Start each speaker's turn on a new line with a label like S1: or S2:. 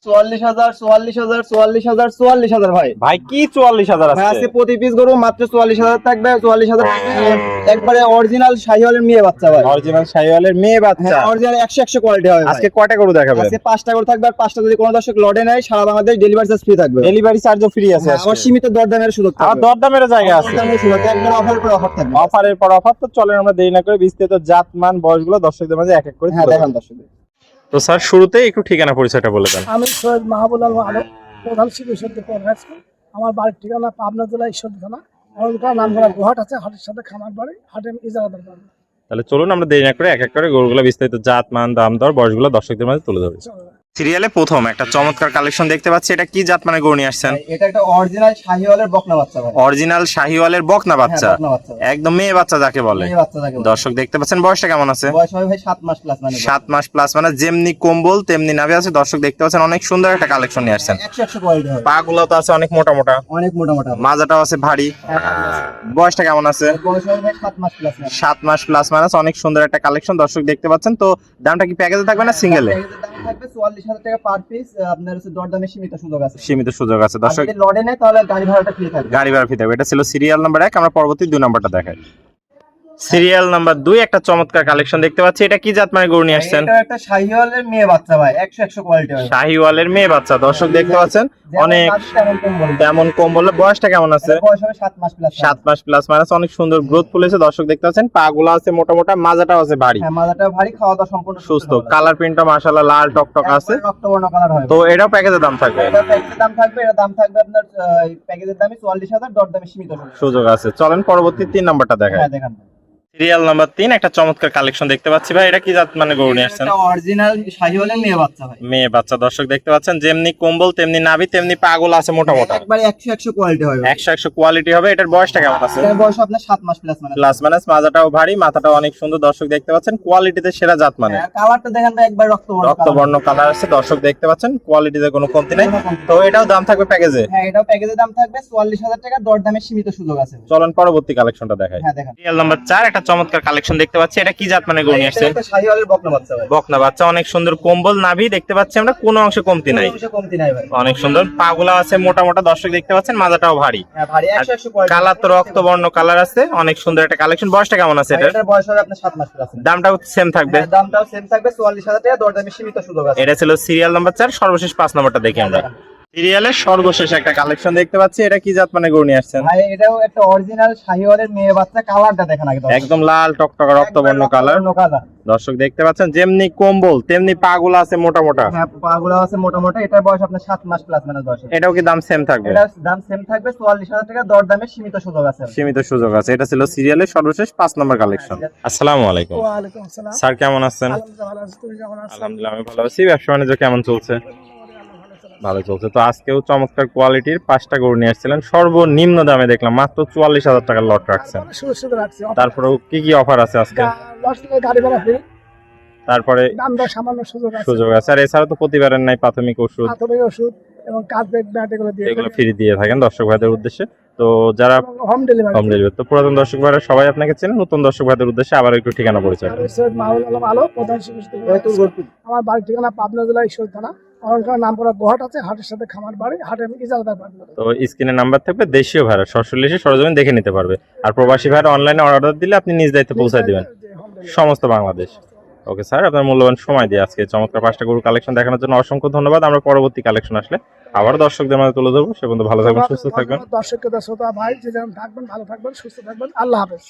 S1: 44,000, 44,000, 44,000, 44,000 ভাই।
S2: ভাই কি 44,000
S1: ভাই
S2: আছে?
S1: আজকে প্রতি পিস গরু মাত্র 44,000 থাকবে, 44,000 একবারে অরিজিনাল শাহিওয়ালের মেয়ে বাচ্চা ভাই।
S2: অরিজিনাল শাহিওয়ালের মেয়ে বাচ্চা।
S1: হ্যাঁ, অরিজিনাল 100 কোয়ালিটি হবে ভাই।
S2: আজকে কয়টা গরু দেখাবেন?
S1: আজকে 5টা গরু থাকবে, আর 5টা যদি কোনো দর্শক লটে নেয় সারা বাংলাদেশ ডেলিভারি চার্জ ফ্রি থাকবে।
S2: ডেলিভারি চার্জও ফ্রি আছে
S1: হ্যাঁ, আমার
S2: আজকে।
S1: সীমিত দরদামের সুযোগ
S2: আর
S1: থাকবে।
S2: দরদামের জায়গা আছে।
S1: দরদামের সুযোগ একবার অফারের পর অফার থাকবে।
S2: অফারের পর অফার। তো চলেন আমরা দেরি না করে বিস্তারিত জাত মান বয়সগুলো দর্শকদের মাঝে এক এক করে
S1: হ্যাঁ
S2: তুলে
S1: দেখান
S2: ধরবো।
S1: দর্শক।
S2: তো স্যার শুরুতে একটু ঠিকানা পরিচয়টা বলে দেন।
S3: আমি সৈয়দ মাহবুব আলম আলম, প্রধান শিক্ষক হাই স্কুল। আমার বাড়ির ঠিকানা পাবনা জেলা ঈশ্বরদী থানা, অরণকার নামঘরা গুহাট আছে, হাটের সাথে খামার বাড়ি, হাটে ইজারাদার বাড়ি।
S2: তাহলে চলুন আমরা দেরি না করে এক এক করে গরুগুলো বিস্তারিত জাত মান দাম দর বয়সগুলো দর্শকদের মাঝে তুলে ধরি। সিরিয়ালে প্রথম একটা চমৎকার কালেকশন দেখতে পাচ্ছি, এটা কি জাত মানে গরু নিয়ে আসছেন?
S1: এটা একটা অরিজিনাল শাহিওয়ালের বকনা বাচ্চা ভাই।
S2: অরিজিনাল শাহিওয়ালের বকনা বাচ্চা।
S1: হ্যাঁ, বকনা বাচ্চা ভাই।
S2: একদম মেয়ে বাচ্চা যাকে বলে।
S1: মেয়ে বাচ্চা যাকে বলে।
S2: দর্শক দেখতে পাচ্ছেন বয়সটা কেমন আছে?
S1: বয়স হবে ভাই 7 মাস প্লাস মানে
S2: 7 মাস প্লাস, মানে যেমনি কম্বল তেমনি নাভি আছে। দর্শক দেখতে পাচ্ছেন অনেক সুন্দর একটা কালেকশন নিয়ে আসছেন।
S1: 100 কোয়ালিটি হবে।
S2: পা গুলো তো আছে অনেক মোটা মোটা,
S1: অনেক মোটা মোটা।
S2: মাজাটাও আছে ভারী। বয়সটা কেমন আছে?
S1: বয়স হবে ভাই 7 মাস প্লাস মানে।
S2: 7 মাস প্লাস মাইনাস, অনেক সুন্দর একটা কালেকশন দর্শক দেখতে পাচ্ছেন। তো দামটা কি প্যাকেজে থাকবে না সিঙ্গেলে?
S1: দাম থাকবে 44,000 টাকা পার পিস। আপনার হচ্ছে দরদামে সীমিত সুযোগ আছে।
S2: সীমিত সুযোগ আছে
S1: আর
S2: দর্শক।
S1: যদি লটে নেয় তাহলে গাড়ি ভাড়াটা ফ্রি থাকবে।
S2: গাড়ি ভাড়া ফ্রি থাকবে। এটা ছিল সিরিয়াল নাম্বার 1। আমরা পরবর্তী 2 নাম্বারটা দেখাই। সিরিয়াল নাম্বার 2 একটা চমৎকার কালেকশন দেখতে পাচ্ছি, এটা কি জাত মানে গরু নিয়ে আসছেন?
S1: এটা একটা শাহিওয়ালের মেয়ে বাচ্চা ভাই, 100 কোয়ালিটি হবে।
S2: শাহিওয়ালের মেয়ে বাচ্চা। দর্শক দেখতে পাচ্ছেন অনেক তেমন কম্বল। বয়সটা কেমন আছে?
S1: বয়স হবে 7 মাস প্লাস।
S2: 7 মাস প্লাস মাইনাস, অনেক সুন্দর গ্রোথ ফুলেছে। দর্শক দেখতে পাচ্ছেন পা গুলো আছে মোটা মোটা, মাজাটাও আছে ভারী।
S1: হ্যাঁ, মাথাটা ভারী, খাওয়া দাওয়া সম্পূর্ণ
S2: সুস্থ। কালার প্রিন্টটা মাশাআল্লাহ লাল টকটক আছে।
S1: রক্তবর্ণ কালার হবে।
S2: তো এটাও প্যাকেজের দাম থাকবে?
S1: এটা প্যাকেজের দাম থাকবে, এটা দাম থাকবে আপনার প্যাকেজের দামই 44,000, দরদামে সীমিত
S2: সুযোগ আছে। চলেন পরবর্তী 3 নাম্বারটা দেখাই।
S1: হ্যাঁ দেখান।
S2: সিরিয়াল নাম্বার 3 একটা চমৎকার কালেকশন দেখতে পাচ্ছি ভাই, এটা কি জাত মানে গরু নিয়ে আসছেন?
S1: এটা অরিজিনাল শাহিওয়ালের মেয়ে বাচ্চা ভাই।
S2: মেয়ে বাচ্চা। দর্শক দেখতে পাচ্ছেন যেমনি কম্বল তেমনি নাভি তেমনি পাগুলো আছে মোটা মোটা।
S1: একবারে 100 কোয়ালিটি হবে।
S2: 100 কোয়ালিটি হবে। এটার বয়সটা কেমন আছে?
S1: এর বয়স আপনার 7 মাস প্লাস মানে।
S2: প্লাস মাইনাস, মাজাটাও ভারী, মাথাটাও অনেক সুন্দর। দর্শক দেখতে পাচ্ছেন কোয়ালিটিতে সেরা জাত মানে।
S1: কালারটা দেখেন তো একবার রক্তবর্ণ
S2: রক্তবর্ণ কালার আছে। দর্শক দেখতে পাচ্ছেন কোয়ালিটিতে কোনো কমতি নাই। তো এটাও দাম থাকবে প্যাকেজে?
S1: হ্যাঁ, এটাও প্যাকেজের দাম থাকবে 44,000 টাকা, দরদামে সীমিত সুযোগ আছে।
S2: চলুন পরবর্তী কালেকশনটা দেখাই।
S1: হ্যাঁ দেখান।
S2: সিরিয়াল নাম্বার 4 একটা চমৎকার কালেকশন দেখতে পাচ্ছি, এটা কি জাত মানে গরু নিয়ে আসছেন?
S1: এটা শাহিওয়ালের বকনা বাচ্চা ভাই।
S2: বকনা বাচ্চা, অনেক সুন্দর কম্বল নাভি দেখতে পাচ্ছি আমরা, কোনো অংশে কমতি নাই।
S1: কোনো কমতি নাই ভাই।
S2: অনেক সুন্দর পাগুলা আছে মোটা মোটা। দর্শক দেখতে পাচ্ছেন মাজাটাও ভারী।
S1: হ্যাঁ ভারী, 100 কোয়ালিটি।
S2: কালার তো রক্তবর্ণ কালার আছে, অনেক সুন্দর একটা কালেকশন। বয়সটা কেমন আছে এটা?
S1: এটার বয়স হবে আপনার 7 মাস প্লাস।
S2: দামটাও সেম থাকবে?
S1: হ্যাঁ, দামটাও সেম থাকবে 44,000 টাকা, দরদামে সীমিত সুযোগ আছে।
S2: এটা ছিল সিরিয়াল নাম্বার 4। সর্বশেষ 5 নাম্বারটা দেখি আমরা। সিরিয়ালের সর্বশেষ একটা কালেকশন দেখতে পাচ্ছি, এটা কি জাত মানে গরু নিয়ে আসছেন?
S1: ভাই এটাও একটা অরিজিনাল শাহিওয়ালের মেয়ে বাচ্চা। কালারটা দেখেন আগে।
S2: একদম লাল টকটকা রক্তবর্ণ কালার। দর্শক দেখতে পাচ্ছেন যেমনি কম্বল তেমনি পাগুলা আছে মোটা মোটা।
S1: হ্যাঁ, পাগুলো আছে মোটা মোটা। এটার বয়স আপনার 7 মাস প্লাস মানে বয়স।
S2: এটাও কি দাম সেম থাকবে?
S1: এটার দাম সেম থাকবে 44,000 টাকা, দরদামে সীমিত সুযোগ আছে।
S2: সীমিত সুযোগ আছে। এটা ছিল সিরিয়ালের সর্বশেষ 5 নম্বর কালেকশন। আসসালামু আলাইকুম।
S3: ওয়ালাইকুম আসসালাম।
S2: স্যার কেমন আছেন?
S3: আলহামদুলিল্লাহ ভালো আছি, তুমি কেমন আছো?
S2: আলহামদুলিল্লাহ আমি ভালো আছি। ব্যবসা বাণিজ্য কেমন চলছে? ভালো চলছে। তো আজকেও চমৎকার কোয়ালিটির 5টা গরু নিয়ে আসছিলেন, সর্বনিম্ন দামে দেখলাম মাত্র 44,000 টাকার লট রাখছেন।
S3: সুস্থ রাখছি।
S2: তারপরেও কি কি অফার আছে আজকে?
S3: লস থেকে গাড়ি ভাড়া ফ্রি,
S2: তারপরে
S3: দাম দর সামান্য সুযোগ আছে।
S2: সুযোগ আছে। আর এছাড়া তো প্রতিবারের নাই প্রাথমিক ওষুধ,
S3: প্রাথমিক ওষুধ এবং কার্পেট ব্যাট এগুলো দিয়ে
S2: এগুলো ফ্রি দিয়ে থাকেন দর্শক ভাইদের উদ্দেশ্যে। তো যারা
S3: হোম ডেলিভারি।
S2: হোম ডেলিভারি, তো পুরাতন দর্শক ভাইরা সবাই আপনাকে চেনেন, নতুন দর্শক ভাইদের উদ্দেশ্যে আবার একটু ঠিকানা পরিচয়।
S3: সৈয়দ মাহবুব আলম আলো, প্রধান শিক্ষক। আমার বাড়ির ঠিকানা পাবনা জেলা ঈশ্বরদী থানা, অরণকার নামঘরা গুহাট আছে, হাটের সাথে খামার বাড়ি, হাটে ইজারাদার বাড়ি।
S2: তো স্ক্রিনে নাম্বার থাকবে, দেশীয় ভাড়া সরাসরি এসে সরজমিন দেখে নিতে পারবে। আর প্রবাসী ভাড়া অনলাইনে অর্ডার দিলে আপনি নিজ দায়িত্বে পৌঁছায় দিবেন সমস্ত বাংলাদেশ। ওকে স্যার, আপনার মূল্যবান সময় দিয়ে আজকে চমৎকার 5টা গরু কালেকশন দেখানোর জন্য অসংখ্য ধন্যবাদ। আমরা পরবর্তী কালেকশন আসলে আবার দর্শকদের মাঝে তুলে ধরবো। সে পর্যন্ত ভালো থাকবেন, সুস্থ থাকবেন।
S3: দর্শককে দর্শকরা ভাই যে যেমন থাকবেন, ভালো থাকবেন, সুস্থ থাকবেন। আল্লাহ হাফেজ।